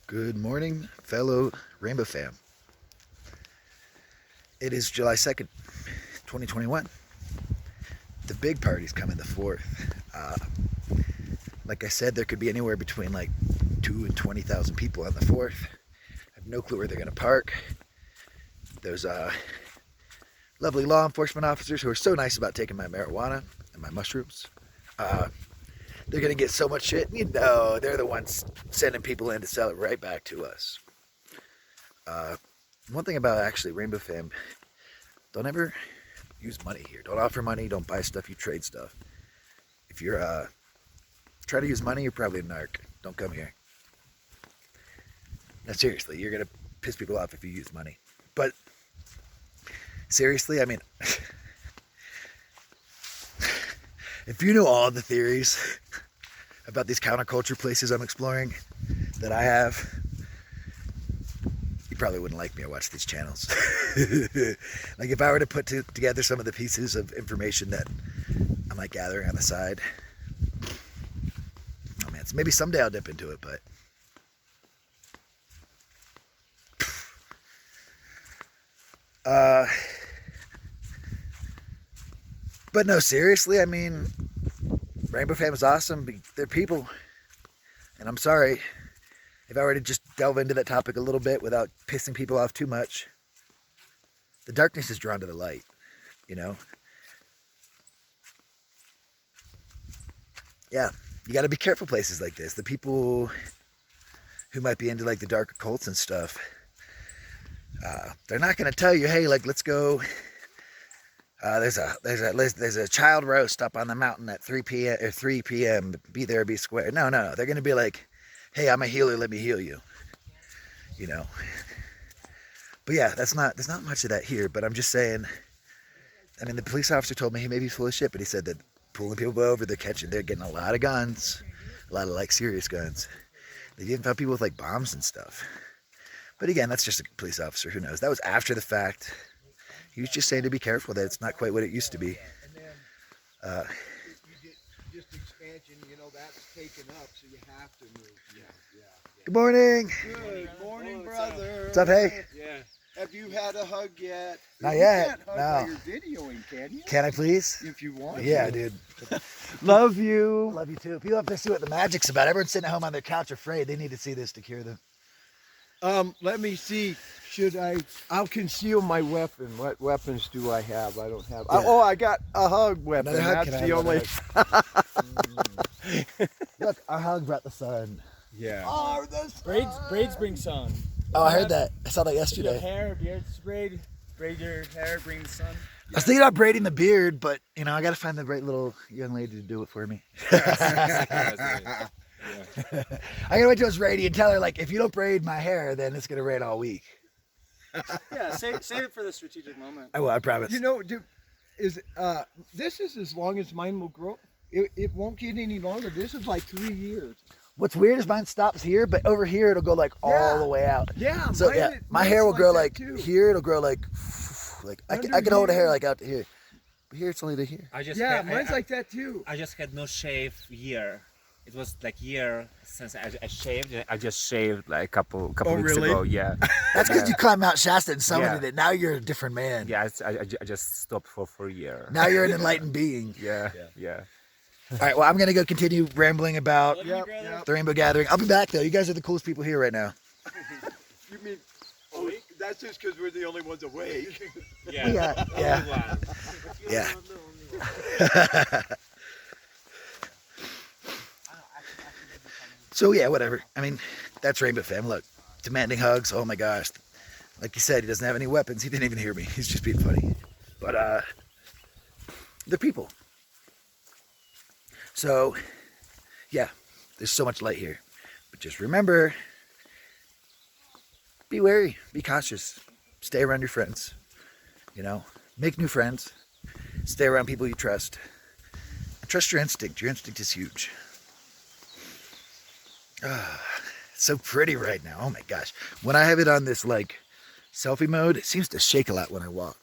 Good morning, fellow Rainbow fam. It is July 2nd, 2021. The big party's coming the 4th. Like I said, there could be anywhere between like 2 and 20,000 people on the 4th. I have no clue where they're going to park. There's lovely law enforcement officers who are so nice about taking my marijuana and my mushrooms. They're going to get so much shit. You know, they're the ones sending people in to sell it right back to us. One thing about actually Rainbow Fam, don't ever use money here. Don't offer money. Don't buy stuff. You trade stuff. If you're try to use money, you're probably a narc. Don't come here. Now seriously, you're gonna piss people off if you use money. But seriously, I mean, if you know all the theories about these counterculture places I'm exploring that I have, you probably wouldn't like me or watch these channels. Like if I were to put together some of the pieces of information that I'm like gathering on the side, oh man, so maybe someday I'll dip into it, but no, seriously, I mean, Rainbow Fam is awesome. They're people, and I'm sorry if I were to just delve into that topic a little bit without pissing people off too much. The darkness is drawn to the light, you know? Yeah, you got to be careful places like this. The people who might be into like the dark occults and stuff, they're not going to tell you, hey, like, let's go. There's a child roast up on the mountain at 3 p.m. or 3 p.m. Be there, be square. No, they're going to be like, hey, I'm a healer. Let me heal you. You know. But yeah, there's not much of that here. But I'm just saying. I mean, the police officer told me he may be full of shit, but he said that pulling people over, they're getting a lot of guns, a lot of like serious guns. They even found people with like bombs and stuff. But again, that's just a police officer. Who knows? That was after the fact. He was just saying to be careful that it's not quite what it used to be. Just expansion, you know, that's taken up, so you have to move. Yeah. Good morning. Good morning, brother. What's up, hey? Yeah. Have you had a hug yet? Not You yet, can't hug no. while you're videoing, can you? Can I please? If you want. Yeah, to. dude. Love you. Love you too. People have to see what the magic's about. Everyone's sitting at home on their couch afraid. They need to see this to cure them. Let me see. I'll conceal my weapon. What weapons do I have? I don't have. Yeah. Oh, I got a hug weapon. Another hug? That's Can I the have only. Look, our hug brought the sun. Yeah. Oh, Braids bring sun. Oh, I heard that. I saw that If you yesterday. have hair, beard sprayed, braid your hair, bring the sun. I was thinking about braiding the beard, but you know, I gotta find the right little young lady to do it for me. I gotta wait till it's ready and tell her, like, if you don't braid my hair, then it's gonna rain all week. Yeah, save it for the strategic moment. I will, I promise. You know, this is as long as mine will grow. It won't get any longer. This is like 3 years. What's weird is mine stops here, but over here it'll go like all the way out. Yeah. So yeah, my hair will grow like here. It'll grow like I can hold a hair like out to here, but here it's only to here. Mine's like that too. I just had no shave year. It was like year since I shaved. I just shaved like a couple weeks really? ago. Yeah. That's because you climbed Mount Shasta and summited Yeah. it. Now you're a different man. Yeah. I just stopped for a year. Now you're an enlightened being. Yeah. All right. Well, I'm gonna go continue rambling about Love you, brother. the Rainbow Gathering. I'll be back though. You guys are the coolest people here right now. You mean? Oh, that's just because we're the only ones awake. Yeah. Yeah. So yeah, whatever. I mean, that's Rainbow Fam. Look, demanding hugs. Oh my gosh. Like you said, he doesn't have any weapons. He didn't even hear me. He's just being funny. But they're people. So yeah, there's so much light here. But just remember, be wary, be cautious, stay around your friends. You know, make new friends, stay around people you trust. Trust your instinct. Your instinct is huge. It's so pretty right now. Oh my gosh. When I have it on this like selfie mode, it seems to shake a lot when I walk.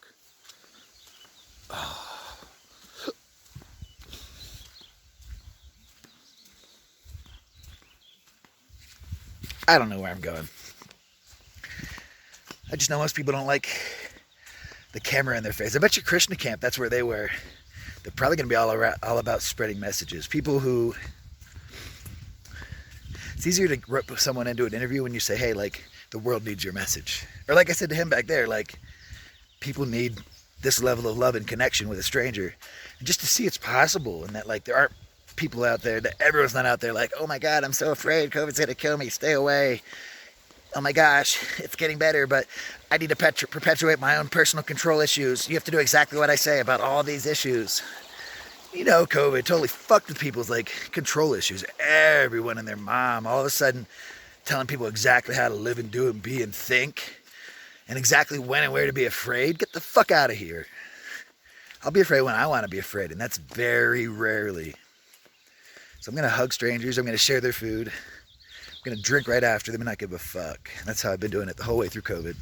I don't know where I'm going. I just know most people don't like the camera in their face. I bet you Krishna camp, that's where they were. They're probably going to be all about spreading messages. People who... It's easier to rope someone into an interview when you say, hey, like, the world needs your message. Or like I said to him back there, like, people need this level of love and connection with a stranger. And just to see it's possible, and that, like, there aren't people out there, that everyone's not out there like, oh my God, I'm so afraid COVID's going to kill me, stay away. Oh my gosh, it's getting better, but I need to perpetuate my own personal control issues. You have to do exactly what I say about all these issues. You know, COVID totally fucked with people's, like, control issues. Everyone and their mom all of a sudden telling people exactly how to live and do and be and think, and exactly when and where to be afraid. Get the fuck out of here. I'll be afraid when I want to be afraid, and that's very rarely. So I'm going to hug strangers. I'm going to share their food. I'm going to drink right after them and not give a fuck. And that's how I've been doing it the whole way through COVID.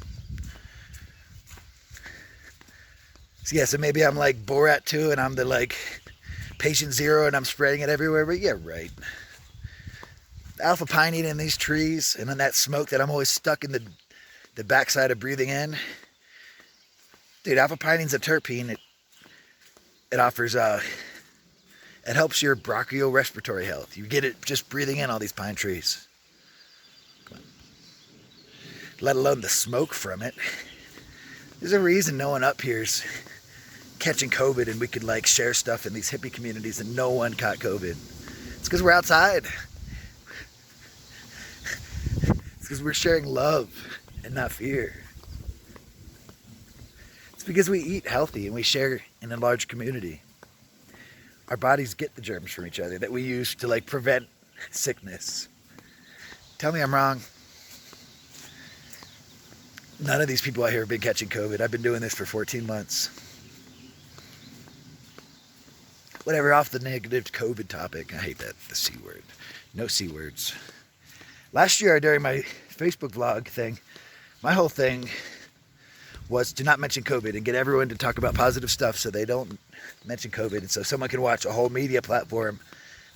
So yeah, so maybe I'm like Borat 2 and I'm the, like, patient zero and I'm spreading it everywhere. But yeah, right. The alpha pinene in these trees and then that smoke that I'm always stuck in the backside of breathing in. Dude, alpha pinene's a terpene. It offers... It helps your bronchiorespiratory health. You get it just breathing in all these pine trees. Let alone the smoke from it. There's a reason no one up here's catching COVID and we could, like, share stuff in these hippie communities and no one caught COVID. It's because we're outside. It's because we're sharing love and not fear. It's because we eat healthy and we share in a large community. Our bodies get the germs from each other that we use to, like, prevent sickness. Tell me I'm wrong. None of these people out here have been catching COVID. I've been doing this for 14 months. Whatever, off the negative COVID topic. I hate that, the C word. No C words. Last year during my Facebook vlog thing, my whole thing was to not mention COVID and get everyone to talk about positive stuff so they don't mention COVID. And so someone can watch a whole media platform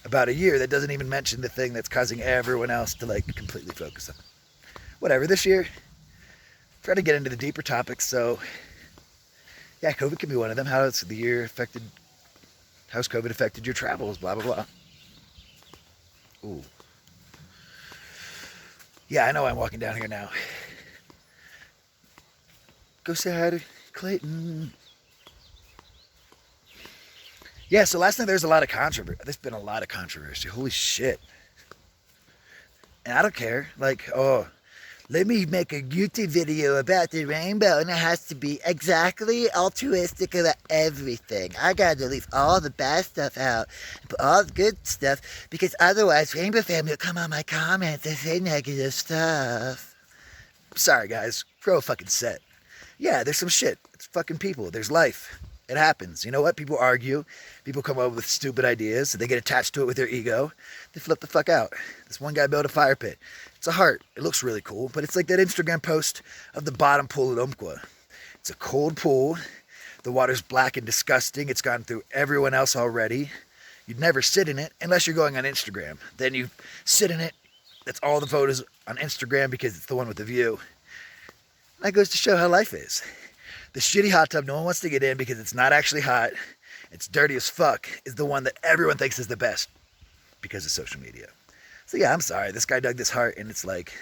about a year that doesn't even mention the thing that's causing everyone else to, like, completely focus on. Whatever, this year, try to get into the deeper topics. So yeah, COVID can be one of them. How's COVID affected your travels? Blah, blah, blah. Ooh. Yeah, I know I'm walking down here now. Go say hi to Clayton. Yeah, so last night there was a lot of controversy. There's been a lot of controversy. Holy shit. And I don't care. Like, oh, let me make a YouTube video about the rainbow and it has to be exactly altruistic about everything. I gotta leave all the bad stuff out and put all the good stuff because otherwise Rainbow Family will come on my comments and say negative stuff. Sorry guys, grow a fucking set. Yeah, there's some shit. It's fucking people. There's life. It happens. You know what? People argue. People come up with stupid ideas. They get attached to it with their ego. They flip the fuck out. This one guy built a fire pit. It's a heart. It looks really cool, but it's like that Instagram post of the bottom pool at Umpqua. It's a cold pool. The water's black and disgusting. It's gone through everyone else already. You'd never sit in it unless you're going on Instagram. Then you sit in it. That's all the photos on Instagram because it's the one with the view. That goes to show how life is. The shitty hot tub no one wants to get in because it's not actually hot, it's dirty as fuck, is the one that everyone thinks is the best because of social media. So yeah, I'm sorry. This guy dug this heart and it's like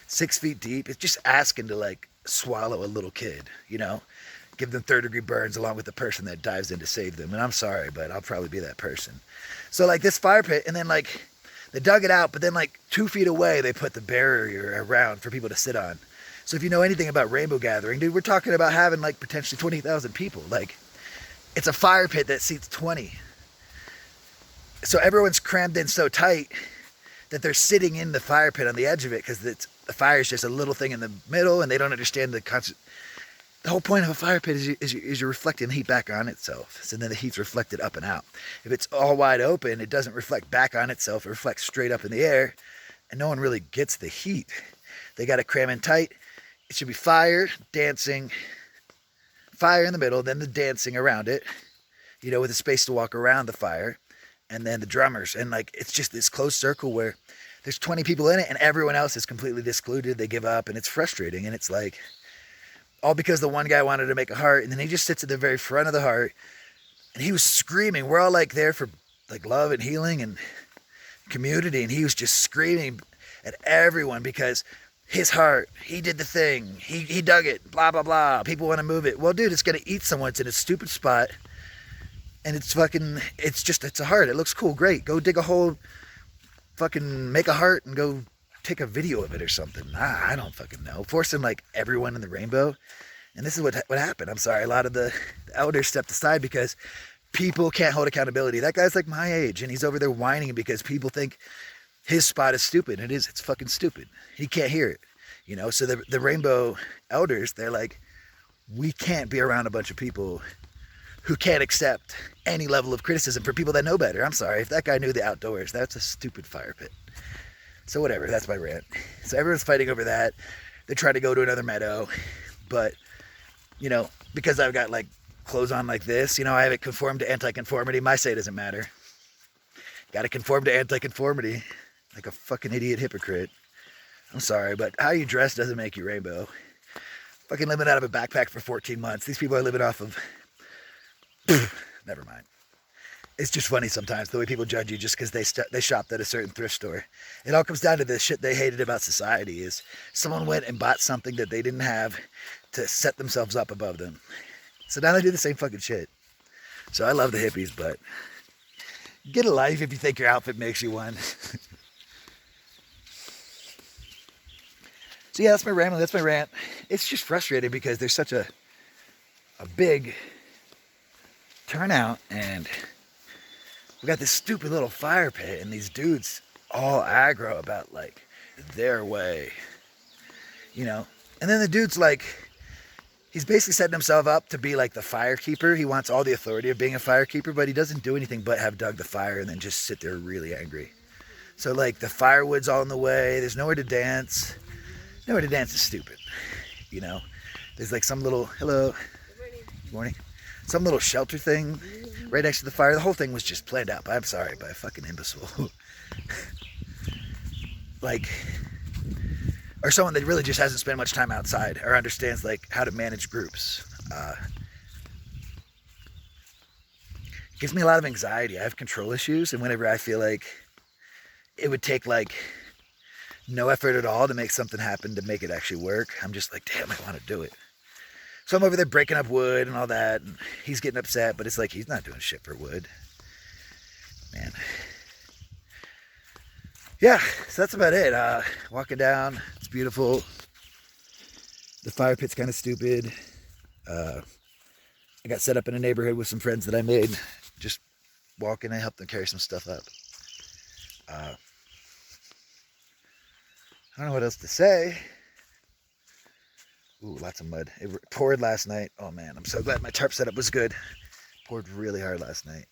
6 feet deep. It's just asking to, like, swallow a little kid, you know? Give them third-degree burns along with the person that dives in to save them. And I'm sorry, but I'll probably be that person. So, like, this fire pit, and then, like, they dug it out, but then, like, 2 feet away, they put the barrier around for people to sit on. So if you know anything about rainbow gathering, dude, we're talking about having, like, potentially 20,000 people. Like, it's a fire pit that seats 20. So everyone's crammed in so tight that they're sitting in the fire pit on the edge of it because the fire is just a little thing in the middle and they don't understand the concept. The whole point of a fire pit is you're reflecting the heat back on itself. So then the heat's reflected up and out. If it's all wide open, it doesn't reflect back on itself. It reflects straight up in the air and no one really gets the heat. They got to cram in tight. It should be fire, dancing, fire in the middle, then the dancing around it, you know, with a space to walk around the fire, and then the drummers. And, like, it's just this closed circle where there's 20 people in it and everyone else is completely excluded. They give up and it's frustrating. And it's like, all because the one guy wanted to make a heart, and then he just sits at the very front of the heart and he was screaming. We're all like there for like love and healing and community, and he was just screaming at everyone because his heart, he did the thing, he dug it, blah blah blah, people want to move it. Well dude, it's gonna eat someone. It's in a stupid spot and it's fucking, it's a heart. It looks cool, great, go dig a hole, fucking make a heart and go take a video of it or something. I don't fucking know. Forcing like everyone in the rainbow. And this is what happened. I'm sorry, a lot of the elders stepped aside because people can't hold accountability. That guy's like my age and he's over there whining because people think his spot is stupid. It is, it's fucking stupid. He can't hear it, you know? So the rainbow elders, they're like, we can't be around a bunch of people who can't accept any level of criticism for people that know better. I'm sorry, if that guy knew the outdoors, that's a stupid fire pit. So whatever, that's my rant. So everyone's fighting over that. They try to go to another meadow, but you know, because I've got like clothes on like this, you know, I haven't conformed to anti-conformity. My say doesn't matter. Got to conform to anti-conformity like a fucking idiot hypocrite. I'm sorry, but how you dress doesn't make you rainbow. Fucking living out of a backpack for 14 months. These people are living off of, never mind. It's just funny sometimes the way people judge you just because they shopped at a certain thrift store. It all comes down to the shit they hated about society is someone went and bought something that they didn't have to set themselves up above them. So now they do the same fucking shit. So I love the hippies, but get a life if you think your outfit makes you one. So yeah, that's my rambling, that's my rant. It's just frustrating because there's such a big turnout and we got this stupid little fire pit and these dudes all aggro about like their way, you know? And then the dude's like, he's basically setting himself up to be like the firekeeper. He wants all the authority of being a firekeeper, but he doesn't do anything but have dug the fire and then just sit there really angry. So like the firewood's all in the way. There's nowhere to dance. Nowhere to dance is stupid, you know? There's like some little, hello, good morning. Some little shelter thing right next to the fire. The whole thing was just planned out by, I'm sorry, by a fucking imbecile. Like, or someone that really just hasn't spent much time outside or understands like how to manage groups. It gives me a lot of anxiety. I have control issues, and whenever I feel like it would take like no effort at all to make something happen, to make it actually work, I'm just like, damn, I want to do it. So I'm over there breaking up wood and all that, and he's getting upset, but it's like he's not doing shit for wood. Man. Yeah, so that's about it. Walking down, it's beautiful. The fire pit's kind of stupid. I got set up in a neighborhood with some friends that I made. Just walking, I helped them carry some stuff up. I don't know what else to say. Ooh, lots of mud. It poured last night. Oh man, I'm so glad my tarp setup was good. Poured really hard last night.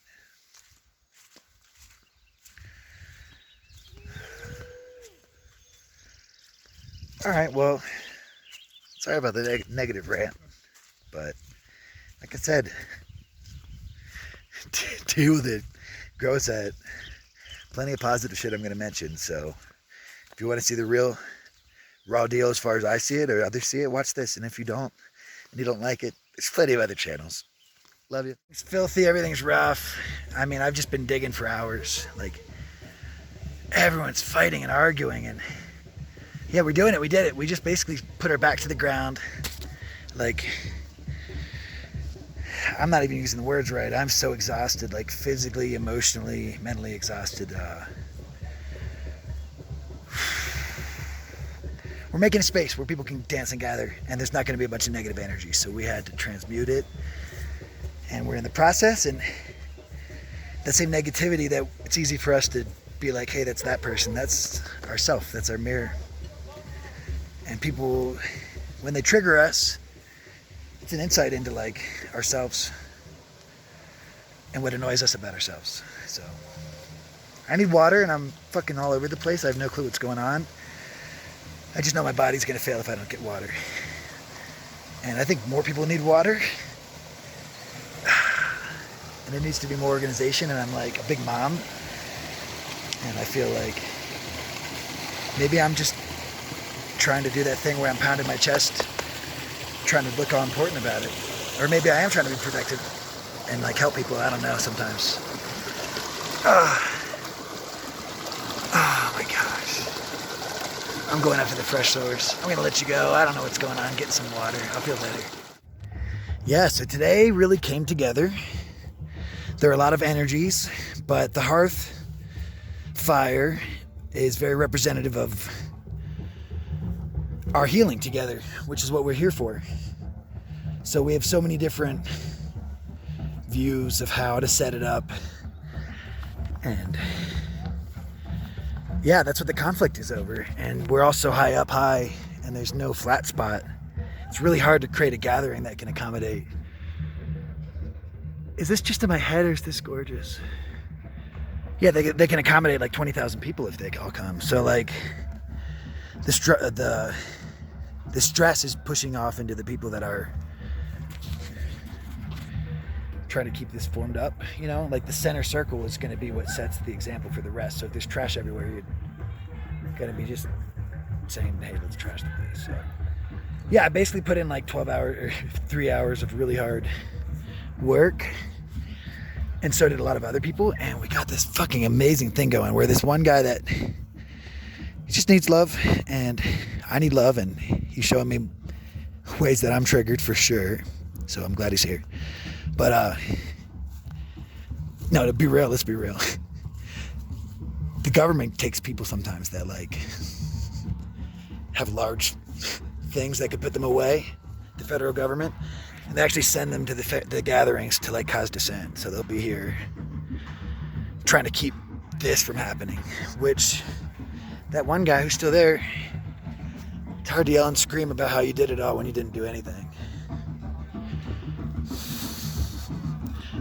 All right, well, sorry about the negative rant, but like I said, deal with it, grow set. Plenty of positive shit I'm going to mention. So if you want to see the real raw deal as far as I see it or others see it, watch this. And if you don't, and you don't like it, there's plenty of other channels. Love you. It's filthy, everything's rough. I mean, I've just been digging for hours. Like, everyone's fighting and arguing, and yeah, we're doing it, we did it. We just basically put our back to the ground. Like, I'm not even using the words right. I'm so exhausted, like physically, emotionally, mentally exhausted. We're making a space where people can dance and gather, and there's not going to be a bunch of negative energy. So we had to transmute it, and we're in the process. And that same negativity, that it's easy for us to be like, hey, that's that person. That's ourself. That's our mirror. And people, when they trigger us, it's an insight into like ourselves and what annoys us about ourselves. So I need water, and I'm fucking all over the place. I have no clue what's going on. I just know my body's gonna fail if I don't get water. And I think more people need water. And there needs to be more organization, and I'm like a big mom. And I feel like maybe I'm just trying to do that thing where I'm pounding my chest, trying to look all important about it. Or maybe I am trying to be productive and like help people. I don't know sometimes. Oh my gosh. I'm going after the fresh source. I'm gonna let you go. I don't know what's going on. Get some water. I'll feel better. Yeah, so today really came together. There are a lot of energies, but the hearth fire is very representative of our healing together, which is what we're here for. So we have so many different views of how to set it up. And yeah, that's what the conflict is over. And we're all so high up high, and there's no flat spot. It's really hard to create a gathering that can accommodate. Is this just in my head, or is this gorgeous? Yeah, they can accommodate like 20,000 people if they all come. So like the stress is pushing off into the people that are trying to keep this formed up, you know, like the center circle is going to be what sets the example for the rest. So if there's trash everywhere, you're going to be just saying, hey, let's trash the place. So yeah, I basically put in like 12 hours or 3 hours of really hard work, and so did a lot of other people, and we got this fucking amazing thing going where this one guy that he just needs love, and I need love, and he's showing me ways that I'm triggered for sure. So I'm glad he's here. But no, to be real, let's be real. The government takes people sometimes that like have large things that could put them away, the federal government, and they actually send them to the gatherings to like cause dissent. So they'll be here trying to keep this from happening, which that one guy who's still there, it's hard to yell and scream about how you did it all when you didn't do anything.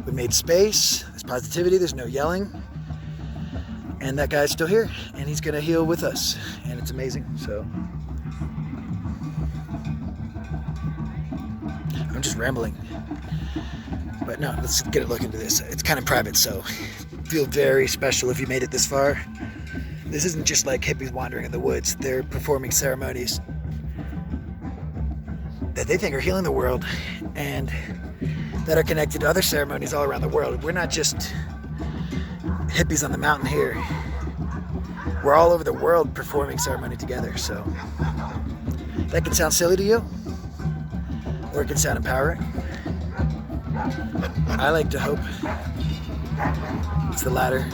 We made space, there's positivity, there's no yelling, and that guy's still here, and he's gonna heal with us, and it's amazing. So I'm just rambling, but no, let's get a look into this. It's kind of private, so feel very special if you made it this far. This isn't just like hippies wandering in the woods. They're performing ceremonies that they think are healing the world and that are connected to other ceremonies all around the world. We're not just hippies on the mountain here. We're all over the world performing ceremony together. So that can sound silly to you, or it can sound empowering. I like to hope it's the latter.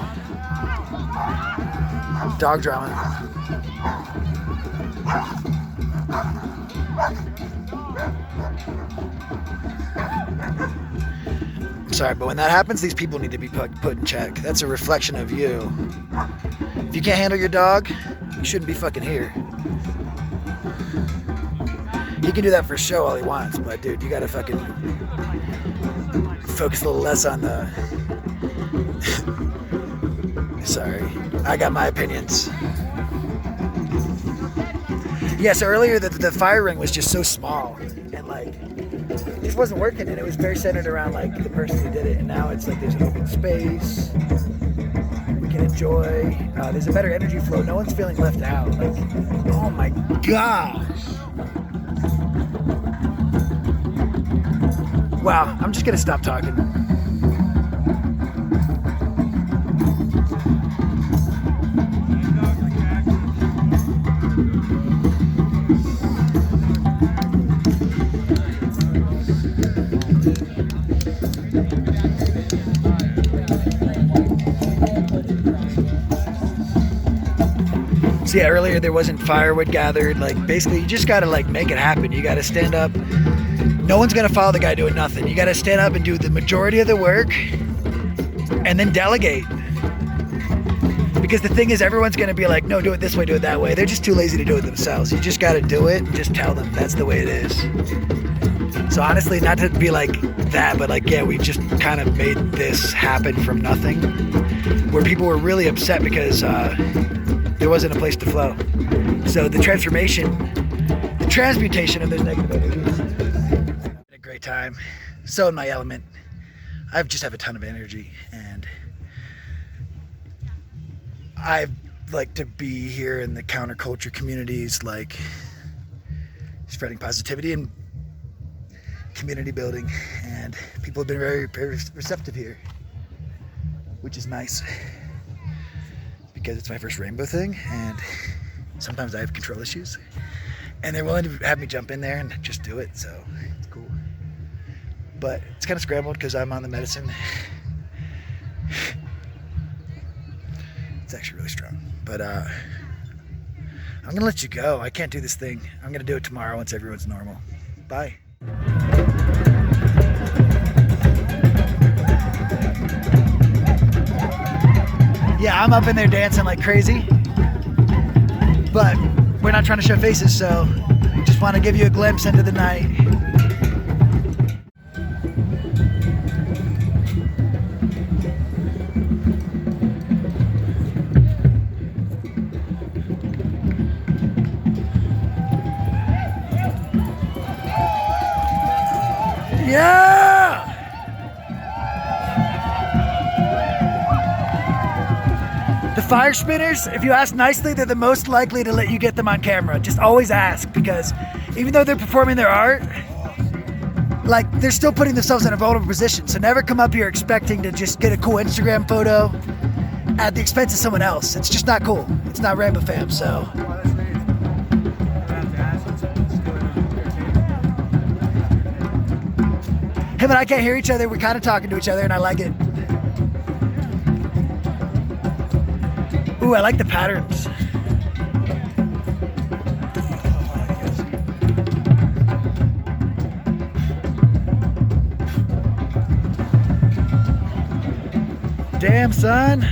Dog drama. Sorry, but when that happens, these people need to be put in check. That's a reflection of you. If you can't handle your dog, you shouldn't be fucking here. He can do that for show all he wants, but dude, you gotta fucking focus a little less on the... Sorry, I got my opinions. Yeah, so earlier the fire ring was just so small, and like, it just wasn't working, and it was very centered around like the person who did it, and now it's like there's an open space, we can enjoy, there's a better energy flow, no one's feeling left out. Like, oh my gosh. Wow, I'm just gonna stop talking. So yeah, earlier there wasn't firewood gathered. Like basically you just gotta like make it happen. You gotta stand up. No one's gonna follow the guy doing nothing. You gotta stand up and do the majority of the work and then delegate. Because the thing is, everyone's gonna be like, no, do it this way, do it that way. They're just too lazy to do it themselves. You just gotta do it and just tell them that's the way it is. So honestly, not to be like that, but like, yeah, we just kind of made this happen from nothing, where people were really upset because there wasn't a place to flow. So the transmutation of those negative energies. A great time. So in my element. I just have a ton of energy, and I've like to be here in the counterculture communities, like spreading positivity and community building, and people have been very, very receptive here, which is nice because it's my first rainbow thing, and sometimes I have control issues, and they're willing to have me jump in there and just do it, so it's cool. But it's kind of scrambled because I'm on the medicine. It's actually really strong. But I'm gonna let you go. I can't do this thing. I'm gonna do it tomorrow once everyone's normal. Bye. Yeah, I'm up in there dancing like crazy. But we're not trying to show faces, so just want to give you a glimpse into the night. Yeah! The fire spinners, if you ask nicely, they're the most likely to let you get them on camera. Just always ask, because even though they're performing their art, like, they're still putting themselves in a vulnerable position. So never come up here expecting to just get a cool Instagram photo at the expense of someone else. It's just not cool. It's not Rainbow Fam, so. Him and I can't hear each other. We're kind of talking to each other, and I like it. Ooh, I like the patterns. Damn, son.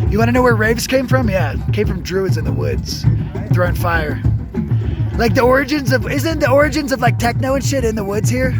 You want to know where raves came from? Yeah, it came from druids in the woods throwing fire. Like the origins of, isn't the origins of like techno and shit in the woods here?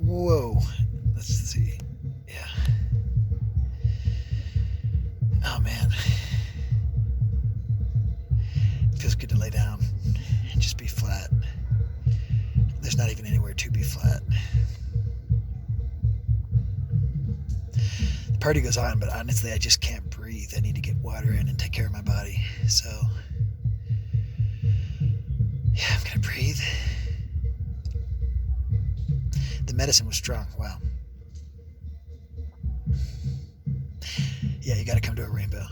Whoa, let's see. Yeah. Oh man, it feels good to lay down and just be flat. There's not even anywhere to be flat. The party goes on, but honestly I just can't breathe. I need to get water in and take care of my body. So yeah, I'm gonna breathe. The medicine was strong. Wow. Yeah, you gotta come to a rainbow.